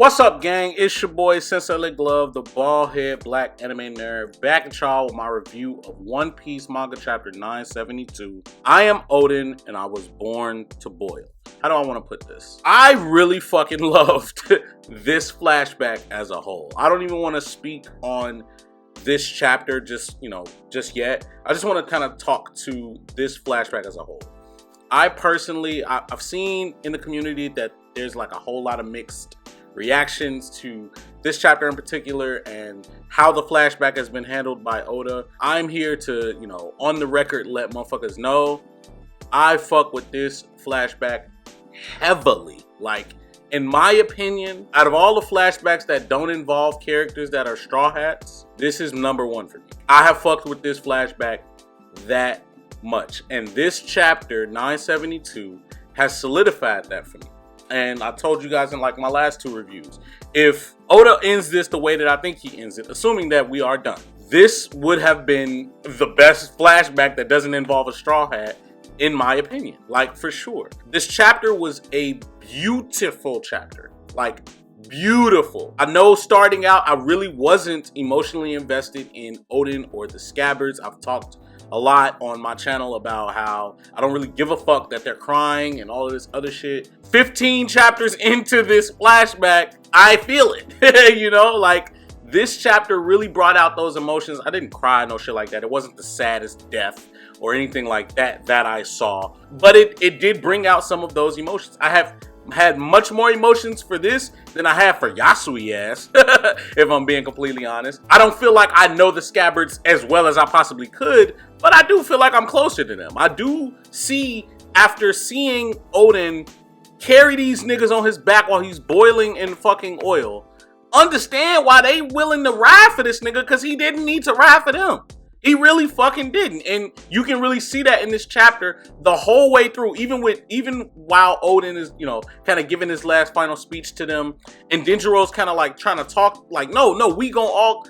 What's up, gang? It's your boy Sensei Lick Glove, the bald head black anime nerd, back at y'all with my review of One Piece manga chapter 972. I am Oden, and I was born to boil. How do I want to put this? I really fucking loved this flashback as a whole. I don't even want to speak on this chapter just yet. I just want to kind of talk to this flashback as a whole. I personally, I've seen in the community that there's like a whole lot of mixed reactions to this chapter in particular and how the flashback has been handled by Oda. I'm here to, on the record, let motherfuckers know I fuck with this flashback heavily. Like, in my opinion, out of all the flashbacks that don't involve characters that are Straw Hats, this is number one for me. I have fucked with this flashback that much. And this chapter, 972, has solidified that for me. And I told you guys in like my last two reviews, if Oda ends this the way that I think he ends it, assuming that we are done, this would have been the best flashback that doesn't involve a Straw Hat, in my opinion, like for sure. This chapter was a beautiful chapter, like beautiful. I know starting out, I really wasn't emotionally invested in Oden or the Scabbards. I've talked a lot on my channel about how I don't really give a fuck that they're crying and all of this other shit. 15 chapters into this flashback, I feel it. Like this chapter really brought out those emotions. I didn't cry, no shit like that. It wasn't the saddest death or anything like that I saw, but it did bring out some of those emotions. I have had much more emotions for this than I have for Yasui ass, if I'm being completely honest. I don't feel like I know the Scabbards as well as I possibly could, but I do feel like I'm closer to them. I do see, after seeing Oden carry these niggas on his back while he's boiling in fucking oil, understand why they willing to ride for this nigga, because he didn't need to ride for them. He really fucking didn't. And you can really see that in this chapter the whole way through, even while Oden is, kind of giving his last final speech to them, and Denjiro's kind of like trying to talk like, no, we gon' all,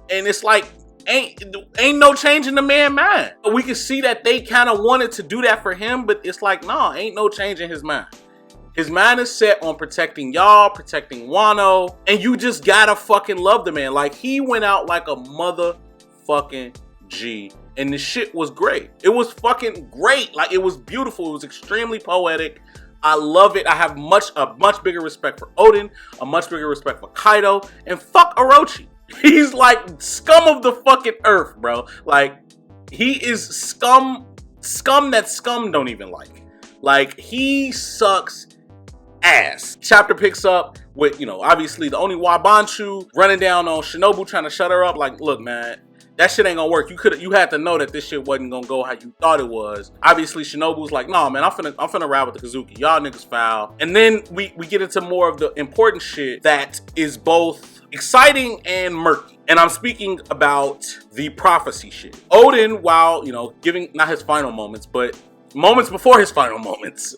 and it's like, ain't no change in the man mind. We can see that they kind of wanted to do that for him, but it's like, nah, ain't no change in his mind. His mind is set on protecting y'all, protecting Wano, and you just gotta fucking love the man. Like, he went out like a motherfucking G, and the shit was great. It was fucking great. Like, it was beautiful. It was extremely poetic. I love it. I have a much bigger respect for Oden, a much bigger respect for Kaido, and fuck Orochi. He's like scum of the fucking earth, bro. Like, he is scum that scum don't even like. Like, he sucks ass. Chapter picks up with, obviously the only Wabanchu running down on Shinobu trying to shut her up. Like, look, man, that shit ain't gonna work. You had to know that this shit wasn't gonna go how you thought it was. Obviously, Shinobu's like, nah, man, I'm finna ride with the Kazuki. Y'all niggas foul. And then we get into more of the important shit that is both exciting and murky. And I'm speaking about the prophecy shit. Oden, while, giving, not his final moments, but moments before his final moments,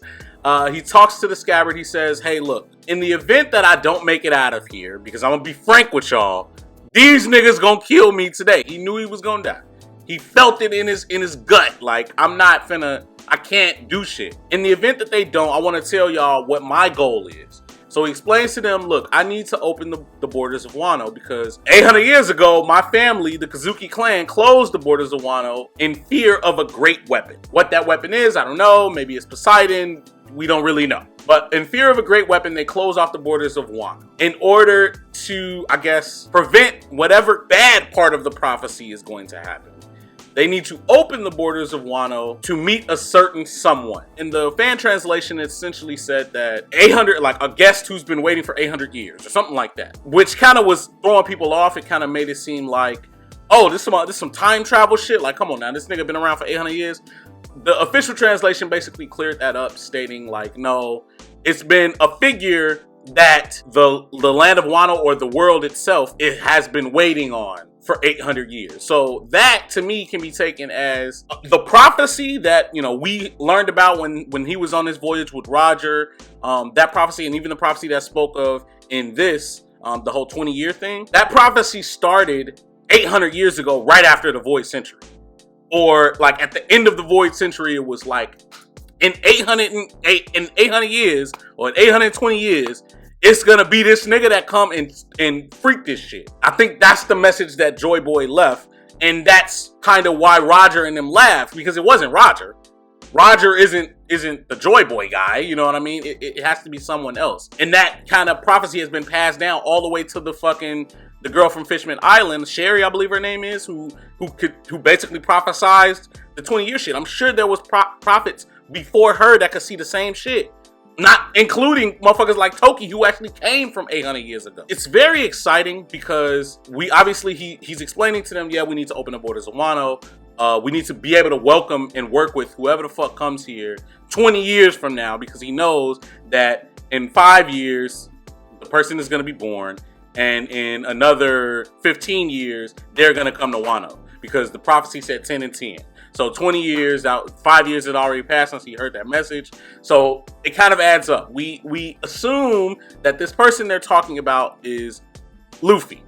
he talks to the Scabbard. He says, hey, look, in the event that I don't make it out of here, because I'm gonna be frank with y'all, these niggas gonna kill me today. He knew he was gonna die. He felt it in his gut. Like, I can't do shit. In the event that they don't, I want to tell y'all what my goal is. So he explains to them, look, I need to open the borders of Wano because 800 years ago, my family, the Kazuki clan, closed the borders of Wano in fear of a great weapon. What that weapon is, I don't know. Maybe it's Poseidon. We don't really know. But in fear of a great weapon, they close off the borders of Wano in order to, I guess, prevent whatever bad part of the prophecy is going to happen. They need to open the borders of Wano to meet a certain someone. In the fan translation, it essentially said that 800, like a guest who's been waiting for 800 years or something like that, which kind of was throwing people off. It kind of made it seem like, oh, this some time travel shit. Like, come on now, this nigga been around for 800 years. The official translation basically cleared that up, stating like, no, it's been a figure that the land of Wano, or the world itself, it has been waiting on for 800 years. So that to me can be taken as the prophecy that, we learned about when he was on his voyage with Roger, that prophecy, and even the prophecy that spoke of in this, the whole 20-year thing. That prophecy started 800 years ago, right after the Void Century. Or like at the end of the Void Century, it was like in 800 years or in 820 years, it's gonna be this nigga that come and freak this shit. I think that's the message that Joy Boy left, and that's kind of why Roger and them laughed, because it wasn't Roger. Roger isn't the Joy Boy guy, you know what I mean? It has to be someone else. And that kind of prophecy has been passed down all the way to the girl from Fishman Island, Sherry, I believe her name is, who basically prophesized the 20-year shit. I'm sure there was prophets before her that could see the same shit. Not including motherfuckers like Toki, who actually came from 800 years ago. It's very exciting because he's explaining to them, yeah, we need to open the borders of Wano. We need to be able to welcome and work with whoever the fuck comes here 20 years from now, because he knows that in 5 years, the person is going to be born, and in another 15 years, they're going to come to Wano, because the prophecy said 10 and 10. So 20 years out, 5 years had already passed since he heard that message. So it kind of adds up. We assume that this person they're talking about is Luffy,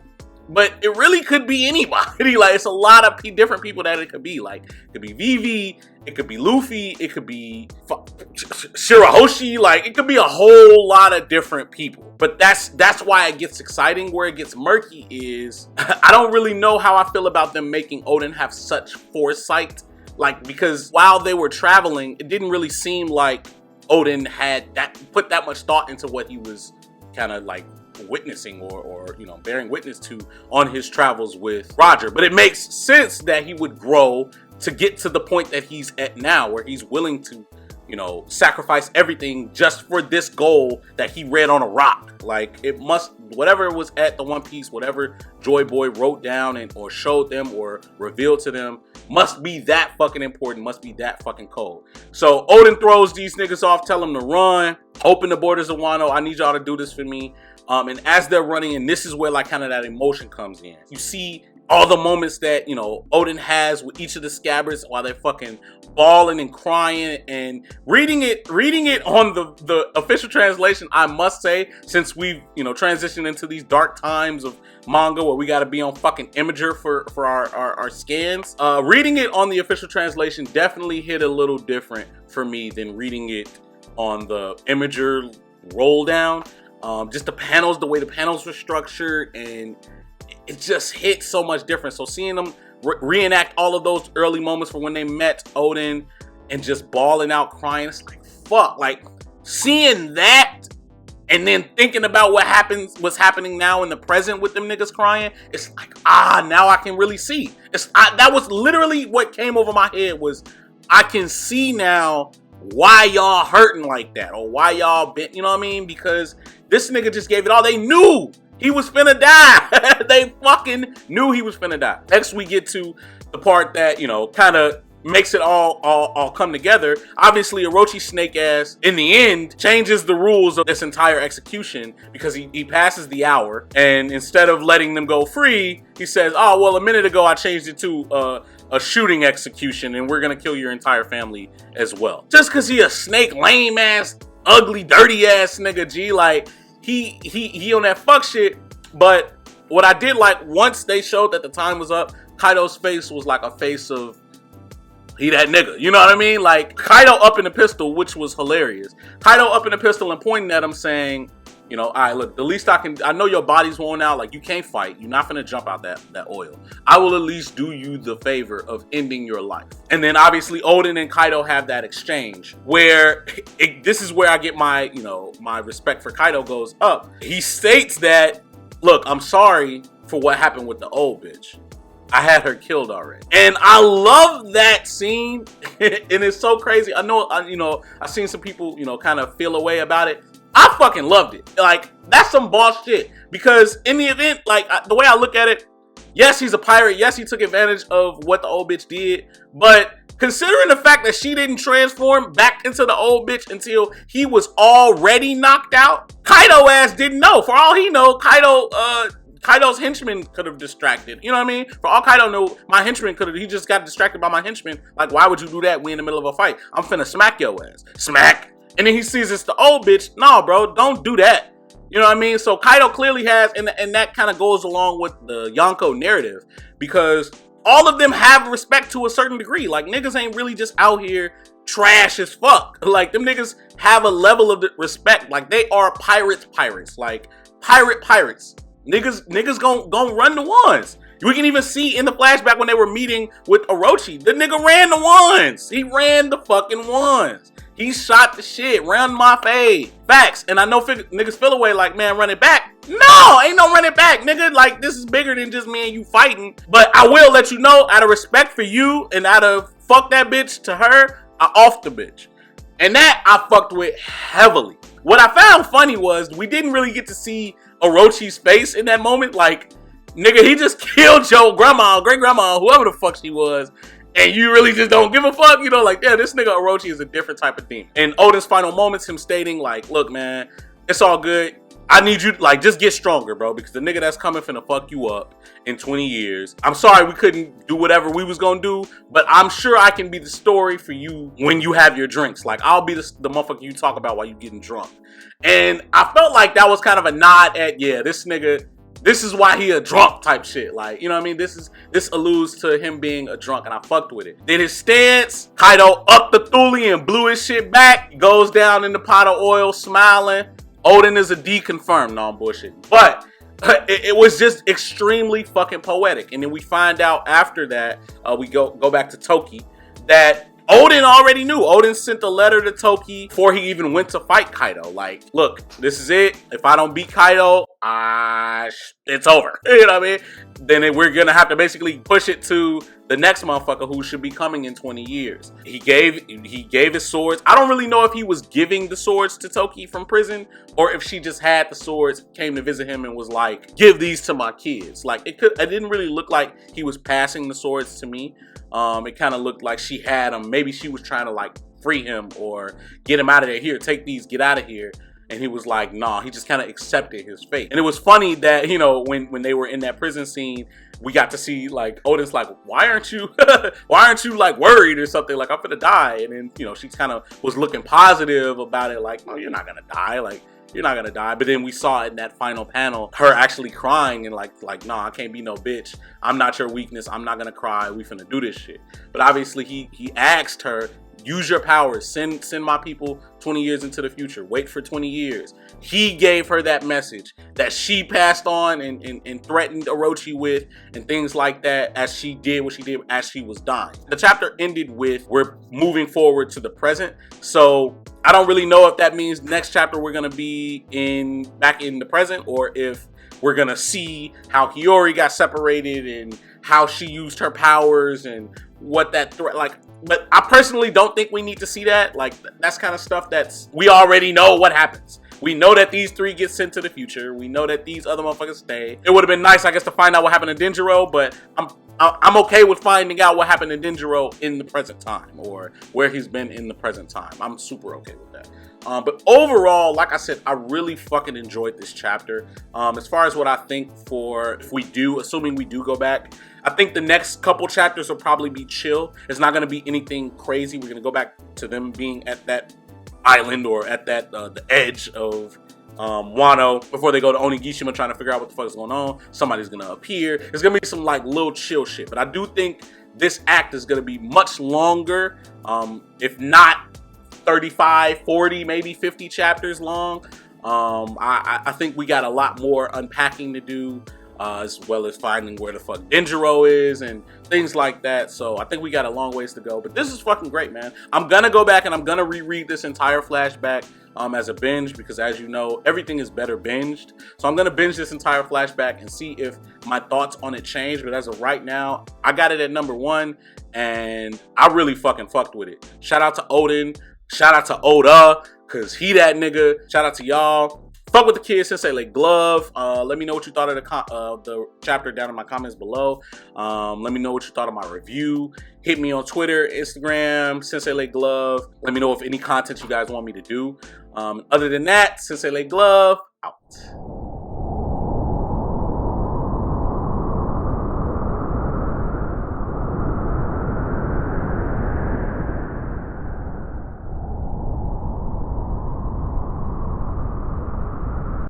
but it really could be anybody. Like, it's a lot of different people that it could be. Like, it could be Vivi, it could be Luffy, it could be Shirahoshi. Like, it could be a whole lot of different people. But that's why it gets exciting. Where it gets murky is I don't really know how I feel about them making Oden have such foresight. Like, because while they were traveling, it didn't really seem like Oden had put that much thought into what he was kind of like witnessing or you know, bearing witness to on his travels with Roger. But it makes sense that he would grow to get to the point that he's at now, where he's willing to, you know, sacrifice everything just for this goal that he read on a rock. Like, it must, whatever was at the One Piece, whatever Joy Boy wrote down or showed them or revealed to them, must be that fucking important, must be that fucking cold. So Oden throws these niggas off, tell them to run, open the borders of Wano. I need y'all to do this for me. And as they're running, and this is where like kind of that emotion comes in. You see all the moments that, you know, Oden has with each of the Scabbards while they're fucking bawling and crying, and reading it on the official translation, I must say, since we've, you know, transitioned into these dark times of manga where we got to be on fucking Imager for our scans, reading it on the official translation definitely hit a little different for me than reading it on the Imager roll down. Just the panels, the way the panels were structured, and it just hit so much different. So seeing them reenact all of those early moments from when they met Oden and just bawling out, crying, it's like, fuck. Like, seeing that and then thinking about what's happening now in the present with them niggas crying, it's like, now I can really see. That was literally what came over my head, was I can see now why y'all hurting like that, or why y'all been, you know what I mean? Because this nigga just gave it all. They knew he was finna die. They fucking knew he was finna die. Next, we get to the part that, you know, kind of makes it all come together. Obviously, Orochi Snake Ass, in the end, changes the rules of this entire execution, because he passes the hour, and instead of letting them go free, he says, oh, well, a minute ago I changed it to a shooting execution, and we're gonna kill your entire family as well. Just because he a snake, lame ass, ugly, dirty ass nigga, G. Like, he on that fuck shit. But what I did like, once they showed that the time was up, Kaido's face was like a face of, he that nigga, you know what I mean? Like, Kaido up in the pistol, which was hilarious. Kaido up in the pistol and pointing at him saying, you know, all right, look, the least I know your body's worn out, like, you can't fight, you're not gonna jump out that oil. I will at least do you the favor of ending your life. And then obviously Oden and Kaido have that exchange where this is where I get my, you know, my respect for Kaido goes up. He states that, look, I'm sorry for what happened with the old bitch. I had her killed already. And I love that scene. And it's so crazy. I know, you know, I've seen some people, you know, kind of feel away about it. I fucking loved it. Like, that's some boss shit. Because in the event, like, the way I look at it, yes, he's a pirate. Yes, he took advantage of what the old bitch did. But considering the fact that she didn't transform back into the old bitch until he was already knocked out, Kaido ass didn't know. For all he know, Kaido's henchman could have distracted. You know what I mean? For all Kaido knew, my henchman he just got distracted by my henchman. Like, why would you do that? We in the middle of a fight. I'm finna smack your ass. Smack. And then he sees it's the old bitch. No, bro, don't do that. You know what I mean? So Kaido clearly has, and that kind of goes along with the Yonko narrative, because all of them have respect to a certain degree. Like, niggas ain't really just out here trash as fuck. Like, them niggas have a level of respect. Like, they are pirates. Like, pirates. Niggas gon' run the ones. We can even see in the flashback when they were meeting with Orochi, the nigga ran the ones. He ran the fucking ones. He shot the shit, ran my fade. Facts. And I know niggas feel away like, man, run it back. No, ain't no run it back, nigga. Like, this is bigger than just me and you fighting. But I will let you know, out of respect for you and out of fuck that bitch to her, I off the bitch. And that I fucked with heavily. What I found funny was we didn't really get to see Orochi's face in that moment. Like, nigga, he just killed your grandma, great grandma, whoever the fuck she was. And you really just don't give a fuck, you know, like, yeah, this nigga Orochi is a different type of demon. And Oden's final moments, him stating like, look, man, it's all good. I need you, like, just get stronger, bro, because the nigga that's coming finna fuck you up in 20 years. I'm sorry we couldn't do whatever we was gonna do, but I'm sure I can be the story for you when you have your drinks. Like, I'll be the motherfucker you talk about while you getting drunk. And I felt like that was kind of a nod at, yeah, this nigga, this is why he a drunk type shit. Like, you know what I mean? This alludes to him being a drunk, and I fucked with it. Then his stance, Kaido up the Thule and blew his shit back. He goes down in the pot of oil smiling. Oden is a D confirmed. No, I'm bullshitting. But it was just extremely fucking poetic. And then we find out after that, we go back to Toki, that Oden already knew. Oden sent a letter to Toki before he even went to fight Kaido. Like, look, this is it. If I don't beat Kaido, it's over. You know what I mean? Then we're gonna have to basically push it to the next motherfucker who should be coming in 20 years. He gave his swords. I don't really know if he was giving the swords to Toki from prison or if she just had the swords, came to visit him and was like, give these to my kids. Like, it didn't really look like he was passing the swords to me. It kind of looked like she had them. Maybe she was trying to like free him or get him out of there. Here, take these, get out of here. And he was like, nah, he just kind of accepted his fate. And it was funny that, you know, when they were in that prison scene, we got to see like Oden's like, why aren't you like worried or something? Like, I'm gonna die. And then, you know, she kind of was looking positive about it. Like, no, you're not gonna die. Like, you're not gonna die. But then we saw in that final panel her actually crying and like, nah, I can't be no bitch. I'm not your weakness. I'm not gonna cry. We finna do this shit. But obviously he asked her, use your powers, send my people 20 years into the future, wait for 20 years. He gave her that message that she passed on and threatened Orochi with and things like that as she did what she did as she was dying. The chapter ended with, we're moving forward to the present. So I don't really know if that means next chapter we're gonna be back in the present, or if we're gonna see how Hiyori got separated and how she used her powers and what that threat, like, but I personally don't think we need to see that. Like, that's kind of stuff we already know what happens. We know that these three get sent to the future. We know that these other motherfuckers stay. It would have been nice, I guess, to find out what happened to Denjiro, but I'm okay with finding out what happened to Denjiro in the present time, or where he's been in the present time. I'm super okay with that. But overall, like I said, I really fucking enjoyed this chapter. As far as what I think if we do, assuming we do go back, I think the next couple chapters will probably be chill. It's not going to be anything crazy. We're going to go back to them being at that island or at that the edge of Wano before they go to Onigashima trying to figure out what the fuck is going on. Somebody's going to appear. There's going to be some like little chill shit. But I do think this act is going to be much longer, if not 35, 40, maybe 50 chapters long. I think we got a lot more unpacking to do. As well as finding where the fuck Denjiro is and things like that. So I think we got a long ways to go, but this is fucking great, man. I'm gonna go back and I'm gonna reread this entire flashback as a binge, because as you know, everything is better binged. So I'm gonna binge this entire flashback and see if my thoughts on it change. But as of right now, I got it at #1 and I really fucking fucked with it. Shout out to Oden, shout out to Oda, cause he that nigga. Shout out to y'all. Fuck with the kids, Sensei like glove. Let me know what you thought of the chapter down in my comments below. Let me know what you thought of my review. Hit me on Twitter, Instagram, Sensei like glove. Let me know if any content you guys want me to do. Other than that, Sensei like glove out.